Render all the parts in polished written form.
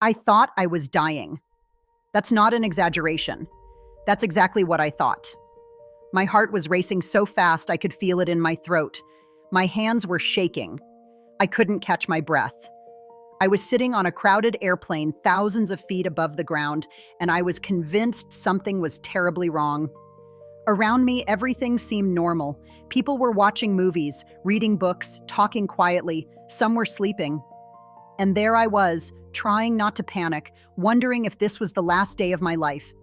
I thought I was dying. That's not an exaggeration. That's exactly what I thought. My heart was racing so fast I could feel it in my throat. My hands were shaking. I couldn't catch my breath. I was sitting on a crowded airplane thousands of feet above the ground, and I was convinced something was terribly wrong. Around me, everything seemed normal. People were watching movies, reading books, talking quietly. Some were sleeping. And there I was, trying not to panic, wondering if this was the last day of my life.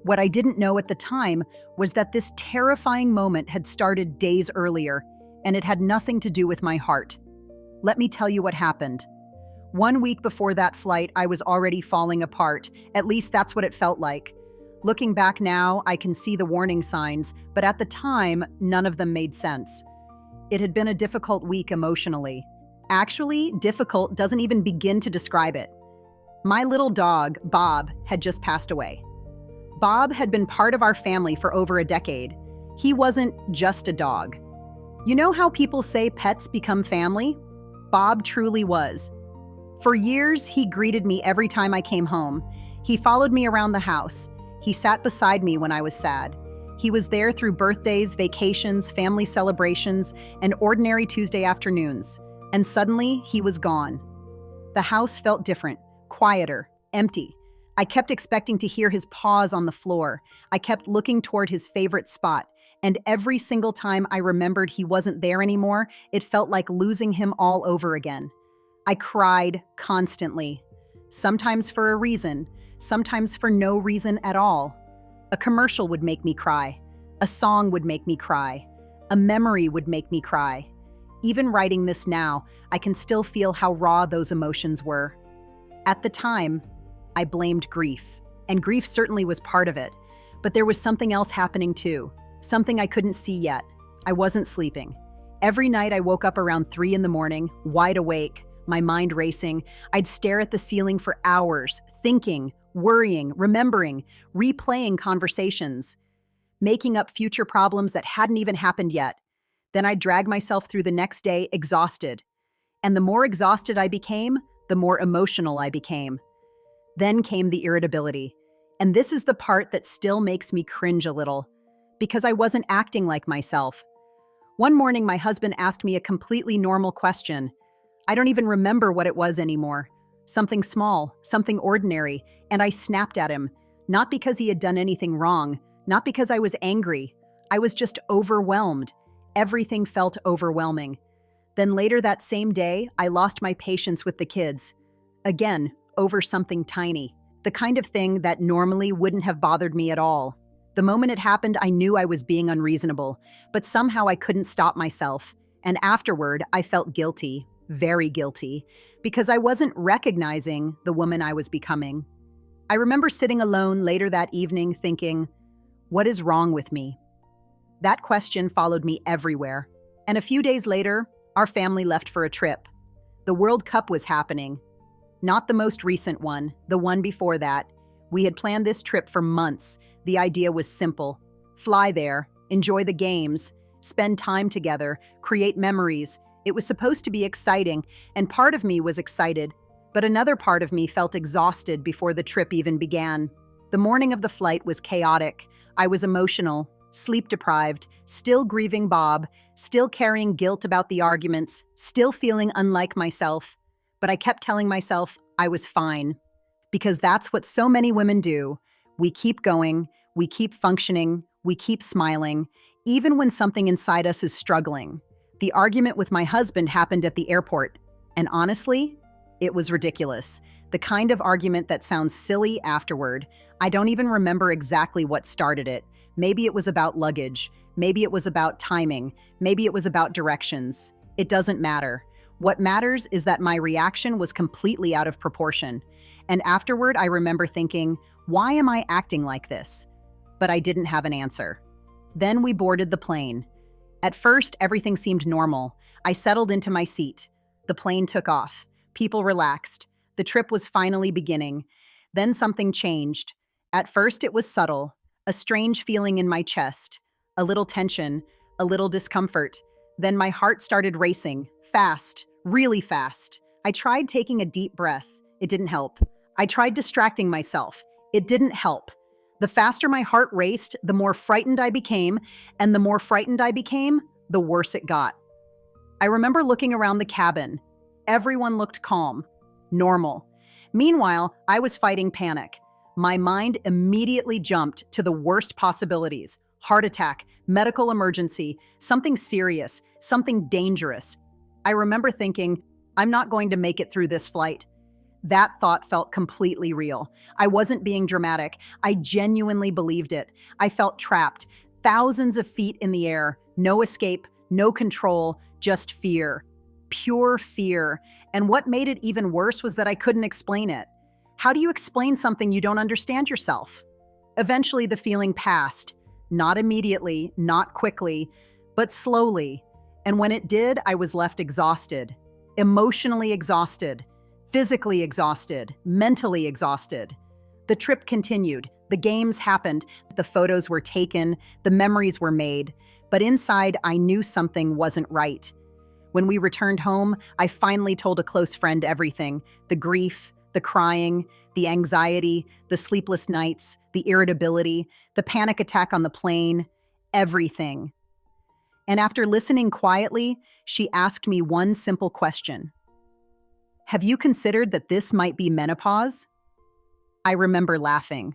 What I didn't know at the time was that this terrifying moment had started days earlier, and it had nothing to do with my heart. Let me tell you what happened. 1 week before that flight, I was already falling apart. At least that's what it felt like. Looking back now, I can see the warning signs, but at the time, none of them made sense. It had been a difficult week emotionally. Actually, difficult doesn't even begin to describe it. My little dog, Bob, had just passed away. Bob had been part of our family for over a decade. He wasn't just a dog. You know how people say pets become family? Bob truly was. For years, he greeted me every time I came home. He followed me around the house. He sat beside me when I was sad. He was there through birthdays, vacations, family celebrations, and ordinary Tuesday afternoons. And suddenly, he was gone. The house felt different, quieter, empty. I kept expecting to hear his paws on the floor. I kept looking toward his favorite spot. And every single time I remembered he wasn't there anymore, it felt like losing him all over again. I cried constantly, sometimes for a reason, sometimes for no reason at all. A commercial would make me cry. A song would make me cry. A memory would make me cry. Even writing this now, I can still feel how raw those emotions were. At the time, I blamed grief, and grief certainly was part of it. But there was something else happening too, something I couldn't see yet. I wasn't sleeping. Every night I woke up around 3 a.m, wide awake, my mind racing. I'd stare at the ceiling for hours, thinking, worrying, remembering, replaying conversations, making up future problems that hadn't even happened yet. Then I'd drag myself through the next day exhausted. And the more exhausted I became, the more emotional I became. Then came the irritability. And this is the part that still makes me cringe a little, because I wasn't acting like myself. One morning, my husband asked me a completely normal question. I don't even remember what it was anymore. Something small, something ordinary, and I snapped at him, not because he had done anything wrong, not because I was angry. I was just overwhelmed. Everything felt overwhelming. Then later that same day, I lost my patience with the kids. Again, over something tiny, the kind of thing that normally wouldn't have bothered me at all. The moment it happened, I knew I was being unreasonable, but somehow I couldn't stop myself. And afterward, I felt guilty. Very guilty, because I wasn't recognizing the woman I was becoming. I remember sitting alone later that evening thinking, what is wrong with me? That question followed me everywhere. And a few days later, our family left for a trip. The World Cup was happening. Not the most recent one, the one before that. We had planned this trip for months. The idea was simple. Fly there, enjoy the games, spend time together, create memories. It was supposed to be exciting, and part of me was excited, but another part of me felt exhausted before the trip even began. The morning of the flight was chaotic. I was emotional, sleep-deprived, still grieving Bob, still carrying guilt about the arguments, still feeling unlike myself. But I kept telling myself I was fine, because that's what so many women do. We keep going, we keep functioning, we keep smiling, even when something inside us is struggling. The argument with my husband happened at the airport, and honestly, it was ridiculous. The kind of argument that sounds silly afterward. I don't even remember exactly what started it. Maybe it was about luggage. Maybe it was about timing. Maybe it was about directions. It doesn't matter. What matters is that my reaction was completely out of proportion. And afterward, I remember thinking, why am I acting like this? But I didn't have an answer. Then we boarded the plane. At first, everything seemed normal. I settled into my seat. The plane took off. People relaxed. The trip was finally beginning. Then something changed. At first, it was subtle, a strange feeling in my chest, a little tension, a little discomfort. Then my heart started racing, fast, really fast. I tried taking a deep breath. It didn't help. I tried distracting myself. It didn't help. The faster my heart raced, the more frightened I became, and the more frightened I became, the worse it got. I remember looking around the cabin. Everyone looked calm, normal. Meanwhile, I was fighting panic. My mind immediately jumped to the worst possibilities: heart attack, medical emergency, something serious, something dangerous. I remember thinking, I'm not going to make it through this flight. That thought felt completely real. I wasn't being dramatic. I genuinely believed it. I felt trapped, thousands of feet in the air, no escape, no control, just fear. Pure fear. And what made it even worse was that I couldn't explain it. How do you explain something you don't understand yourself? Eventually, the feeling passed. Not immediately, not quickly, but slowly. And when it did, I was left exhausted, emotionally exhausted, physically exhausted, mentally exhausted. The trip continued. The games happened. The photos were taken. The memories were made. But inside, I knew something wasn't right. When we returned home, I finally told a close friend everything: the grief, the crying, the anxiety, the sleepless nights, the irritability, the panic attack on the plane, everything. And after listening quietly, she asked me one simple question. Have you considered that this might be menopause? I remember laughing.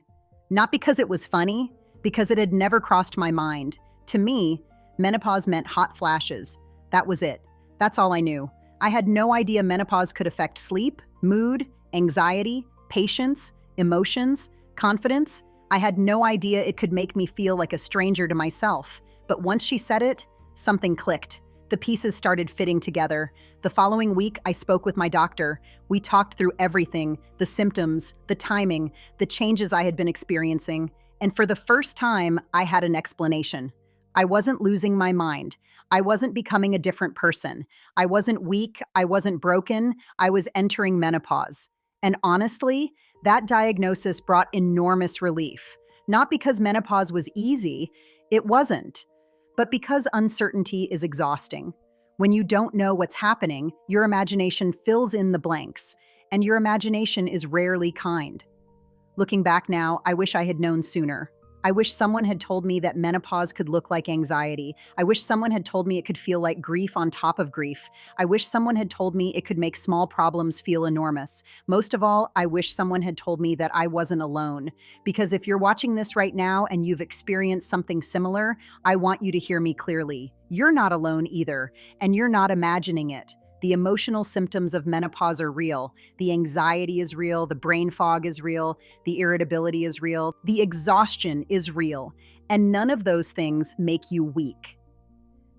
Not because it was funny, because it had never crossed my mind. To me, menopause meant hot flashes. That was it. That's all I knew. I had no idea menopause could affect sleep, mood, anxiety, patience, emotions, confidence. I had no idea it could make me feel like a stranger to myself. But once she said it, something clicked. The pieces started fitting together. The following week, I spoke with my doctor. We talked through everything: the symptoms, the timing, the changes I had been experiencing. And for the first time, I had an explanation. I wasn't losing my mind. I wasn't becoming a different person. I wasn't weak. I wasn't broken. I was entering menopause. And honestly, that diagnosis brought enormous relief. Not because menopause was easy, it wasn't, but because uncertainty is exhausting. When you don't know what's happening, your imagination fills in the blanks, and your imagination is rarely kind. Looking back now, I wish I had known sooner. I wish someone had told me that menopause could look like anxiety. I wish someone had told me it could feel like grief on top of grief. I wish someone had told me it could make small problems feel enormous. Most of all, I wish someone had told me that I wasn't alone. Because if you're watching this right now and you've experienced something similar, I want you to hear me clearly. You're not alone either, and you're not imagining it. The emotional symptoms of menopause are real. The anxiety is real. The brain fog is real. The irritability is real. The exhaustion is real. And none of those things make you weak.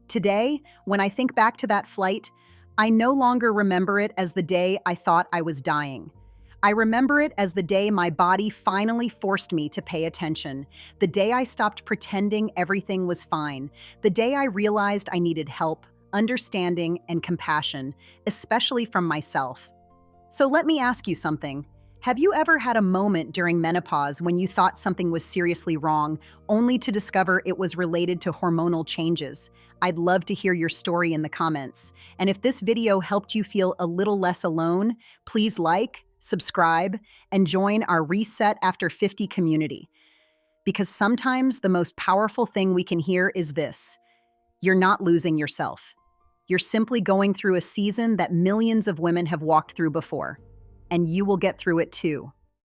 Today, when I think back to that flight, I no longer remember it as the day I thought I was dying. I remember it as the day my body finally forced me to pay attention. The day I stopped pretending everything was fine. The day I realized I needed help, understanding, and compassion, especially from myself. So let me ask you something. Have you ever had a moment during menopause when you thought something was seriously wrong, only to discover it was related to hormonal changes? I'd love to hear your story in the comments. And if this video helped you feel a little less alone, please like, subscribe, and join our Reset After 50 community. Because sometimes the most powerful thing we can hear is this: you're not losing yourself. You're simply going through a season that millions of women have walked through before, and you will get through it too.